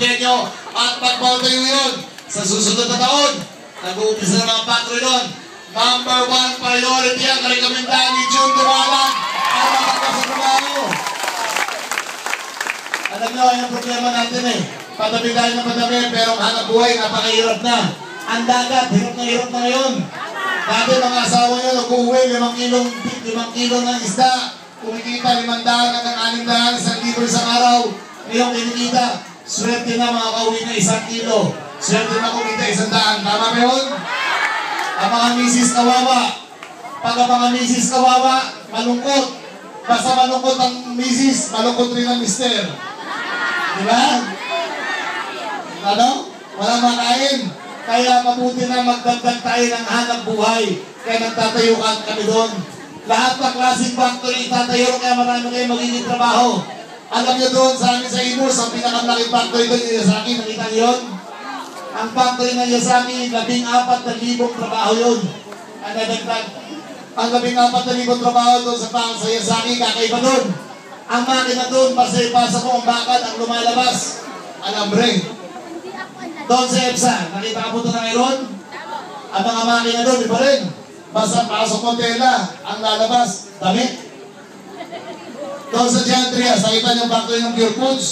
Kapitenyo at magpapatayo yun sa susunod na taon. Nag-uumpisa ng mga factory doon. Number 1 priority ang rekomendahan ni June Dumalan para makapasok sa trabaho. Alam nyo, ay ang problema natin eh. Patabi tayo ng patabi, pero ang hanap buhay, napakahirap na. Ang dagat, hirap na ngayon. Dati mga asawa nyo, nag-uwi, 5 kilong ng isda. Kumikita 500 hanggang 600, 1,000 isang araw. Ngayong kinikita, swerte na mga kauwi na 1 kilo. Swerte na kumita 100. Tama ba yun? Ang mga misis kawawa. Pag ang mga misis kawawa, malungkot. Basta malungkot ang misis, malungkot rin ang mister. Diba? Ano? Walang makain. Kaya mabuti na magdagdag tayo ng hanap buhay. Kaya nagtatayukan kami doon. Lahat ng klaseng factory itatayo, kaya marami kayo magiging trabaho. Alam nyo doon sa amin sa Imus, ang pinakamalaking factory doon yung Yasaki, nakita nyo yun? Ang factory ng Yasaki, 14,000 trabaho yun. Ang nadagdag. Ang 14,000 trabaho doon sa Yasaki, kakaiba doon. Ang makina doon, basta mo ang bakal, ang lumalabas. Alambre. Doon sa EPSA, nakita ka po ito ng Iron? Ang mga makina doon, di pa rin. Basta pasok mo tela, ang lalabas, damit. Doon sa Gentryas, nakita niyo factory ng Pure Foods.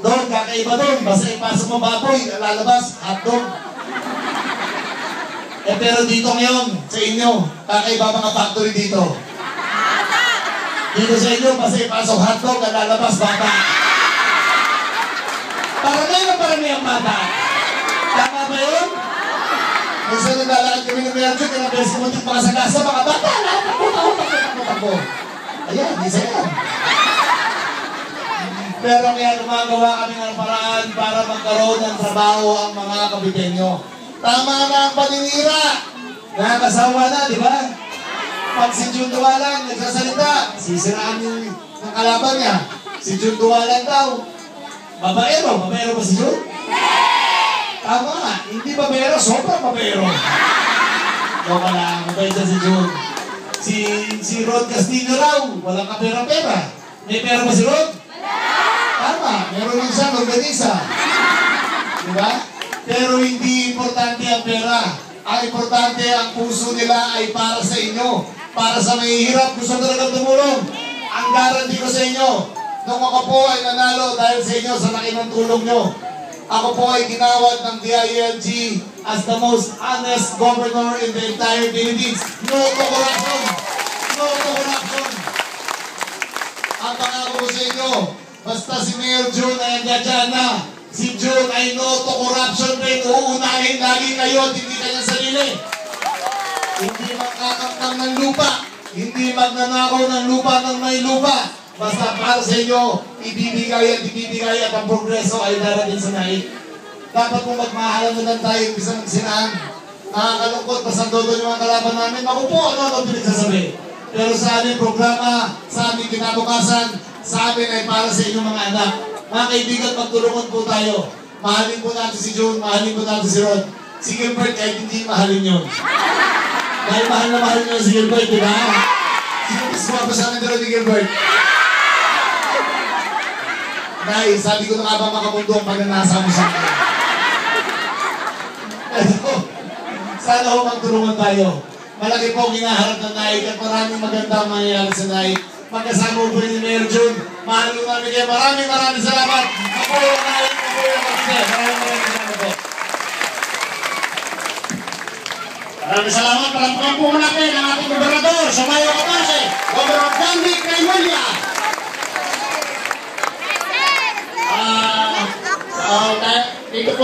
Doon, kakaiba doon, basta ipasok mo baboy, ang lalabas, hotdog. Pero dito ngayon, sa inyo, kakaiba mga factory dito. Dito sa inyo, basta ipasok hotdog, ang lalabas, bata. Parami ang bata. Tama ba yun? Minsan naglalakad kami ng Merjo, kaya beses kumuntik mga sagasa, mga bata, takbo. Ayan, isa yan. Pero kaya gumagawa kami ng paraan para magkaroon ng trabaho ang mga Kapitenyo. Tama na ang paninira. Nakakasawa na, di ba? Pag si June Dumalan nagsasalita, sisiraan yung kalaban niya. Si June Dumalan daw. Babaero ba si June? Tama nga, hindi babaero, sobrang babaero. Joke lang, mabait siya si June. Si Rod Castillo raw, walang kapera-pera. May pera ba si Rod? Tama, meron lang siya, organisa. Diba? Pero hindi importante ang pera. Ang importante, ang puso nila ay para sa inyo. Para sa mahihirap, gusto talagang tumulong. Ang guarantee ko sa inyo, nung ako po ay nanalo dahil sa inyo, sa laki ng tulong nyo. Ako po ay ginawad ng DILG as the most honest governor in the entire Philippines. No to corruption! No to corruption! Ang pangako ko sa inyo, basta si Mayor June ay andyan na, si June ay no to corruption rin, uunahin lagi kayo at hindi kanyang sarili. Hindi magkakaptang ng lupa, hindi magnanakaw ng lupa ng may lupa. Basta para sa inyo, ibibigay at ang progreso ay darating sa naik. Dapat kung magmahalan na lang tayo, isang sinaan. Nakakalungkot, basta doon yung mga kalaban namin. Ako po, ano pinagsasabi. Pero sa aming programa, sa aming kinabukasan, sa amin ay para sa inyong mga anak. Mga kaibigan, magtulungan po tayo. Mahalin po natin si June, mahalin po natin si Rod. Si Gilbert, kahit hindi mahalin yun. Dahil mahal nyo si Gilbert, di ba? Sino pa sa amin ni Gilbert? Nay, sabi ko na nga ba makamundo ang pagnanasa mo sa akin. Sana ho magtulungan tayo. Malaki po ang hinaharap ng naik at maraming maganda mangyayari sa naik. Magkasama po ni Mayor June. Mahal ko namin kayo. Maraming salamat. Ako yung naik, ako yung kapitid. Maraming salamat po. Maraming salamat. Palampakan po natin ang ating gobernador sa Mayo 14, Gobernador Dandy Craymulla. Dito po,